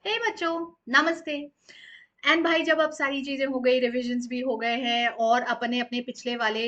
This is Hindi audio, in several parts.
हे बच्चों, नमस्ते। एंड भाई, जब अब सारी चीजें हो गई, रिविजन्स भी हो गए हैं और अपने अपने पिछले वाले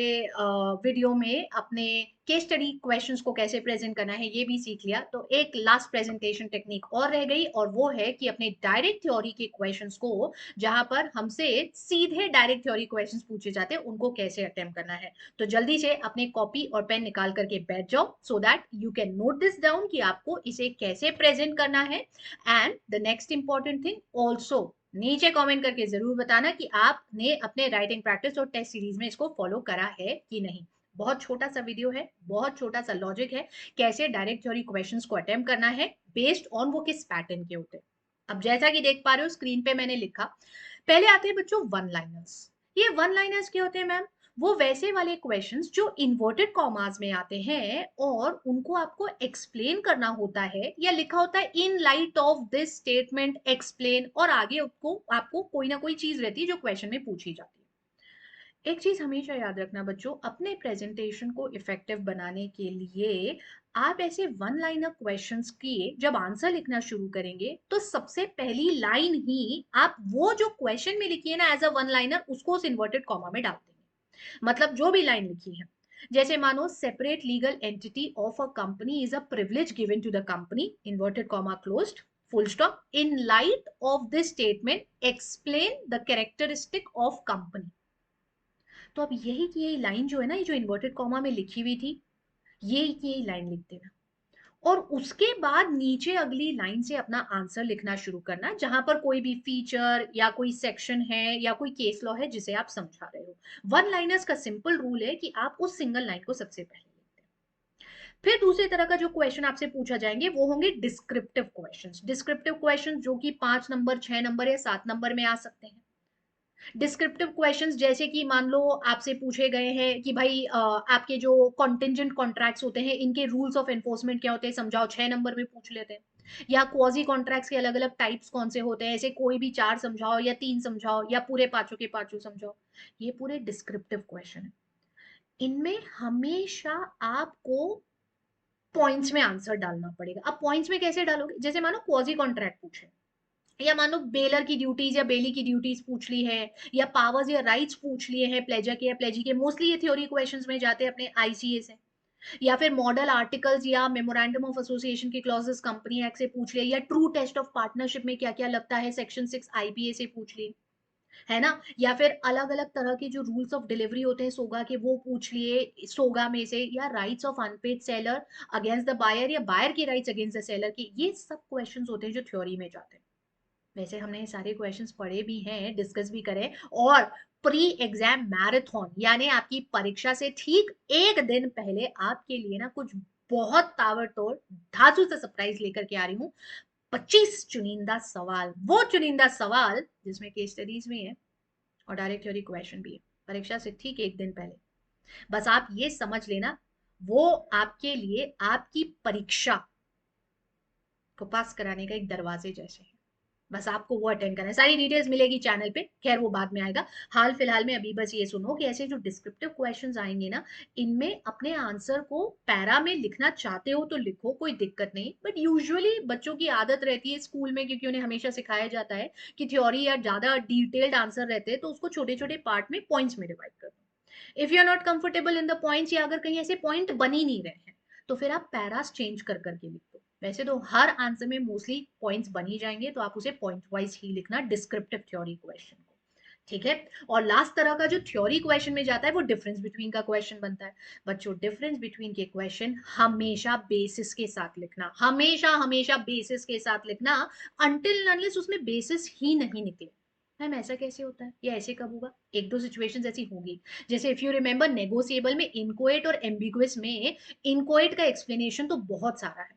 वीडियो में अपने केस स्टडी क्वेश्चंस को कैसे प्रेजेंट करना है ये भी सीख लिया, तो एक लास्ट प्रेजेंटेशन टेक्निक और रह गई और वो है कि अपने डायरेक्ट थ्योरी के क्वेश्चंस को, जहां पर हमसे सीधे डायरेक्ट थ्योरी क्वेश्चंस पूछे जाते हैं, उनको कैसे अटेम्प्ट करना है। तो जल्दी से अपने कॉपी और पेन निकाल करके बैठ जाओ so that you can note this down कि आपको इसे कैसे प्रेजेंट करना है। And the next important thing also, नीचे कमेंट करके जरूर बताना कि आपने अपने राइटिंग प्रैक्टिस और टेस्ट सीरीज में इसको फॉलो करा है कि नहीं। बहुत छोटा सा वीडियो है, बहुत छोटा सा लॉजिक है, कैसे डायरेक्ट थ्योरी क्वेश्चंस को अटेम्प्ट करना है बेस्ड ऑन वो किस पैटर्न के होते हैं। अब जैसा कि देख पा रहे हो स्क्रीन पे मैंने लिखा, पहले आते हैं बच्चों वन लाइनर्स। ये वन लाइनर्स क्या होते हैं मैम? वो वैसे वाले क्वेश्चंस जो इन्वर्टेड कॉमास में आते हैं और उनको आपको एक्सप्लेन करना होता है, या लिखा होता है इन light of this statement explain, और आगे उसको आपको कोई ना कोई चीज रहती है जो क्वेश्चन में पूछी जाती है। एक चीज हमेशा याद रखना बच्चों, अपने प्रेजेंटेशन को इफेक्टिव बनाने के लिए आप ऐसे वन लाइनर क्वेश्चंस किए जब आंसर लिखना शुरू करेंगे तो सबसे पहली लाइन ही आप वो जो क्वेश्चन में लिखी है ना एज अ वन लाइनर, उसको उस इन्वर्टेड कॉमा में डाल देंगे। मतलब जो भी लाइन लिखी है, जैसे मानो separate legal entity of a company is a privilege given to the company, inverted comma closed, full stop, in light of this statement explain the characteristic of company. तो अब यही की यही लाइन जो है ना, ये जो इन्वर्टेड कॉमा में लिखी हुई थी, यही की यही लाइन लिख देना और उसके बाद नीचे अगली लाइन से अपना आंसर लिखना शुरू करना, जहां पर कोई भी फीचर या कोई सेक्शन है या कोई केस लॉ है जिसे आप समझा रहे हो। वन लाइनर्स का सिंपल रूल है कि आप उस सिंगल लाइन को सबसे पहले लिखते हैं। फिर दूसरी तरह का जो क्वेश्चन आपसे पूछा जाएंगे वो होंगे डिस्क्रिप्टिव क्वेश्चंस। डिस्क्रिप्टिव क्वेश्चंस जो कि 5 नंबर, 6 नंबर या 7 नंबर में आ सकते हैं। डिस्क्रिप्टिव क्वेश्चंस जैसे कि मान लो आपसे पूछे गए हैं कि भाई आपके जो कॉन्टेंजेंट कॉन्ट्रैक्ट्स होते हैं इनके रूल्स ऑफ एनफोर्समेंट क्या होते हैं, समझाओ, 6 नंबर में पूछ लेते हैं। या क्वाजी कॉन्ट्रैक्ट्स के अलग अलग टाइप्स कौन से होते हैं, ऐसे कोई भी 4 समझाओ या 3 समझाओ या पूरे पांचों के पांचों समझाओ। ये पूरे डिस्क्रिप्टिव क्वेश्चन है। इनमें हमेशा आपको पॉइंट्स में आंसर डालना पड़ेगा। अब पॉइंट्स में कैसे डालोगे? जैसे मानो क्वाजी कॉन्ट्रैक्ट पूछे, या मानो बेलर की ड्यूटीज या बेली की ड्यूटीज पूछ ली है, या पावर्स या राइट्स पूछ लिए हैं प्लेजर के या प्लेजी के, मोस्टली ये थ्योरी क्वेश्चंस में जाते हैं अपने आईसीए से। या फिर मॉडल आर्टिकल्स या मेमोरेंडम ऑफ एसोसिएशन के क्लॉजेस कंपनी एक्ट से पूछ लिए, या ट्रू टेस्ट ऑफ पार्टनरशिप में क्या क्या लगता है सेक्शन 6 आईपीए से पूछ लिए, है ना। या फिर अलग अलग तरह के जो रूल्स ऑफ डिलीवरी होते हैं सोगा के, वो पूछ लिए सोगा में से, या rights of unpaid seller against the buyer, या बायर के राइट्स अगेंस्ट द सेलर के। ये सब क्वेश्चंस होते हैं जो थ्योरी में जाते हैं। वैसे हमने ये सारे क्वेश्चंस पढ़े भी हैं, डिस्कस भी करें, और प्री एग्जाम मैराथन यानी आपकी परीक्षा से ठीक एक दिन पहले आपके लिए ना कुछ बहुत ताबड़तोड़ धांसू से सरप्राइज लेकर के आ रही हूँ। 25 चुनिंदा सवाल, वो चुनिंदा सवाल जिसमें केस स्टडीज भी है और डायरेक्ट थ्योरी क्वेश्चन भी है, परीक्षा से ठीक एक दिन पहले। बस आप ये समझ लेना, वो आपके लिए आपकी परीक्षा को पास कराने का एक दरवाजे जैसे है। बस आपको वो अटेंड करना है। सारी डिटेल्स मिलेगी चैनल पे, खैर वो बाद में आएगा। हाल फिलहाल में अभी बस ये सुनो कि ऐसे जो डिस्क्रिप्टिव क्वेश्चंस आएंगे ना, इनमें अपने आंसर को पैरा में लिखना चाहते हो तो लिखो, कोई दिक्कत नहीं, बट यूजुअली बच्चों की आदत रहती है स्कूल में, क्योंकि उन्हें हमेशा सिखाया जाता है कि थ्योरी या ज्यादा डिटेल्ड आंसर रहते हैं तो उसको छोटे छोटे पार्ट में पॉइंट्स में डिवाइड करो। If you are not comfortable in the points, या अगर कहीं ऐसे पॉइंट बन ही नहीं रहे हैं, तो फिर आप पैरास चेंज कर करके लिख दो। वैसे तो हर आंसर में मोस्टली पॉइंट्स बन ही जाएंगे, तो आप उसे पॉइंट वाइज ही लिखना डिस्क्रिप्टिव थ्योरी क्वेश्चन को। ठीक है। और लास्ट तरह का जो थ्योरी क्वेश्चन में जाता है वो डिफरेंस बिटवीन का क्वेश्चन बनता है। बच्चों, डिफरेंस बिटवीन के क्वेश्चन हमेशा बेसिस के साथ लिखना, हमेशा हमेशा बेसिस के साथ लिखना, अनटिल अनलेस उसमें बेसिस ही नहीं निकले। मैम ऐसा कैसे होता है या ऐसे कब होगा? एक दो सिचुएशंस ऐसी होगी। जैसे इफ यू रिमेंबर नेगोशिएबल में इनकोएट और एम्बिगुअस में, इनकोएट का एक्सप्लेनेशन तो बहुत सारा है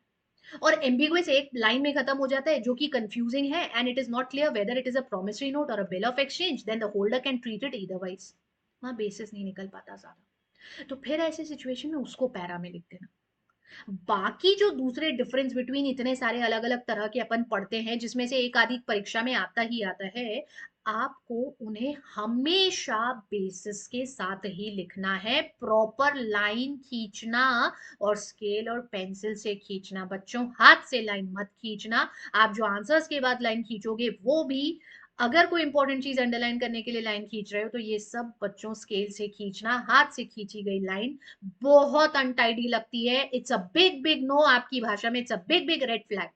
और एम्बिगुअस एक लाइन में खत्म हो जाता है जो कि कंफ्यूजिंग है, and it is not clear whether it is a promissory note और a bill of exchange, then the holder can treat it either wise. वहां बेसिस नहीं निकल पाता ज्यादा, तो फिर ऐसे सिचुएशन में उसको पैरा में लिख देना। बाकी जो दूसरे डिफरेंस बिटवीन इतने सारे अलग अलग तरह के अपन पढ़ते हैं, जिसमें से एक आधी परीक्षा में आता ही आता है, आपको उन्हें हमेशा बेसिस के साथ ही लिखना है, प्रॉपर लाइन खींचना और स्केल और पेंसिल से खींचना। बच्चों, हाथ से लाइन मत खींचना। आप जो आंसर्स के बाद लाइन खींचोगे वो भी, अगर कोई इंपॉर्टेंट चीज अंडरलाइन करने के लिए लाइन खींच रहे हो तो ये सब बच्चों स्केल से खींचना। हाथ से खींची गई लाइन बहुत अनटाइडी लगती है। It's a big big no, आपकी भाषा में it's a big big red flag.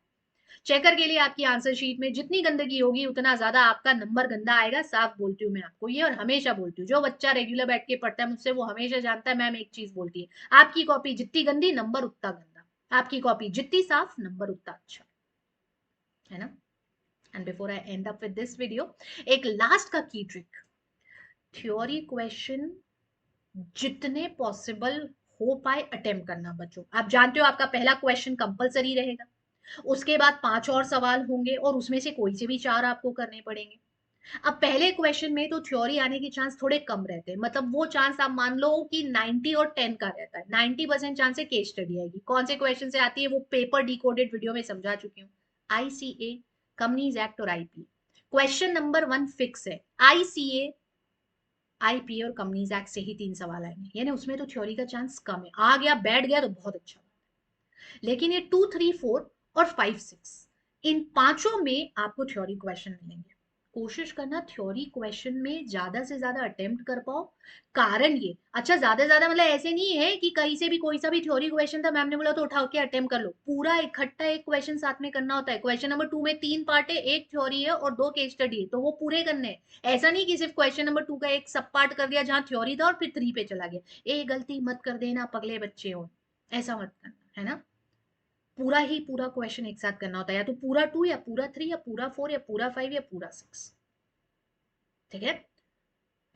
Checker के लिए आपकी आंसर शीट में जितनी गंदगी होगी उतना ज्यादा आपका नंबर गंदा आएगा। साफ बोलती हूँ मैं आपको ये, और हमेशा बोलती हूँ। जो बच्चा रेगुलर बैठ के पढ़ता है मुझसे, वो हमेशा जानता है मैम एक चीज बोलती है, आपकी कॉपी जितनी गंदी नंबर उतना गंदा, आपकी कॉपी जितनी साफ नंबर उतना अच्छा, है ना। And before I and up with this video, एक लास्ट का की ट्रिक, थ्योरी क्वेश्चन जितने पॉसिबल हो पाए अटेम्प्ट करना। बच्चों, आप जानते हो आपका पहला क्वेश्चन कंपलसरी रहेगा, उसके बाद 5 और सवाल होंगे और उसमें से कोई से भी 4 आपको करने पड़ेंगे। अब पहले क्वेश्चन में तो थ्योरी आने के चांस थोड़े कम रहते हैं, मतलब वो चांस आप मान लो कि 90 और 10 का रहता है। 90% चांस है केस स्टडी आएगी। कौन से क्वेश्चन से आती है वो पेपर डिकोडेड वीडियो में समझा चुकी हूँ। आईसीए, कंपनीज एक्ट और आईपी। क्वेश्चन नंबर 1 फिक्स है, आईसीए, आईपी और कंपनीज एक्ट से ही 3 सवाल आएंगे, यानी उसमें तो थ्योरी का चांस कम है। आ गया बैठ गया तो बहुत अच्छा। लेकिन ये 2, 3, 4 और 5, 6, इन पांचों में आपको थ्योरी क्वेश्चन मिलेंगे। कोशिश करना थ्योरी क्वेश्चन में ज्यादा से ज्यादा अटेम्प्ट कर पाओ। कारण ये, अच्छा ज्यादा से ज्यादा मतलब ऐसे नहीं है कि कहीं से भी कोई सा भी थ्योरी क्वेश्चन था, मैम ने बोला तो उठा के अटेम्प्ट कर लो। पूरा इकट्ठा एक क्वेश्चन साथ में करना होता है। क्वेश्चन नंबर 2 में 3 पार्ट है, एक थ्योरी है और 2 केस स्टडी है, तो वो पूरे करने हैं। ऐसा नहीं कि सिर्फ क्वेश्चन नंबर 2 का एक सब पार्ट कर दिया जहां थ्योरी था और फिर 3 पे चला गया। ये गलती मत कर देना पगले बच्चे हो, ऐसा मत करना, है ना। पूरा ही पूरा क्वेश्चन एक साथ करना होता है, या तो पूरा 2 या पूरा 3 या पूरा 4 या पूरा 5 या पूरा 6। ठीक है,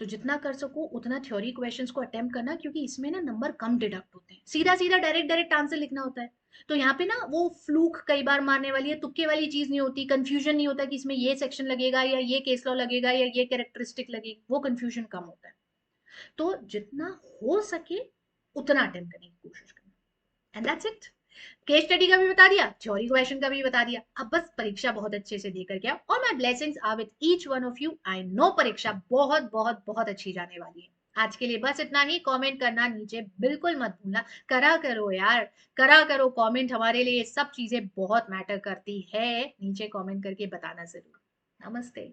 तो जितना कर सको उतना थ्योरी क्वेश्चंस को अटेम्प्ट करना, क्योंकि इसमें ना नंबर कम डिडक्ट होते हैं। सीधा सीधा डायरेक्ट डायरेक्ट आंसर लिखना होता है, तो यहाँ पे ना वो फ्लूक कई बार मारने वाली है, तुक्के वाली चीज नहीं होती। कंफ्यूजन नहीं होता कि इसमें ये सेक्शन लगेगा या ये केस लॉ लगेगा या ये कैरेक्टरिस्टिक लगेगी, वो कंफ्यूजन कम होता है। तो जितना हो सके उतना अटेम्प्ट करने की कोशिश करना। And that's it. Case study का भी बता दिया, थ्योरी क्वेश्चन का भी बता दिया। अब बस परीक्षा बहुत अच्छे से देकर के आओ, और my blessings are with each one of you. I know परीक्षा बहुत बहुत बहुत अच्छी जाने वाली है। आज के लिए बस इतना ही। कमेंट करना नीचे बिल्कुल मत भूलना, करा करो यार, करा करो कमेंट। हमारे लिए ये सब चीजें बहुत मैटर करती है। नीचे कमेंट करके बताना जरूर। नमस्ते।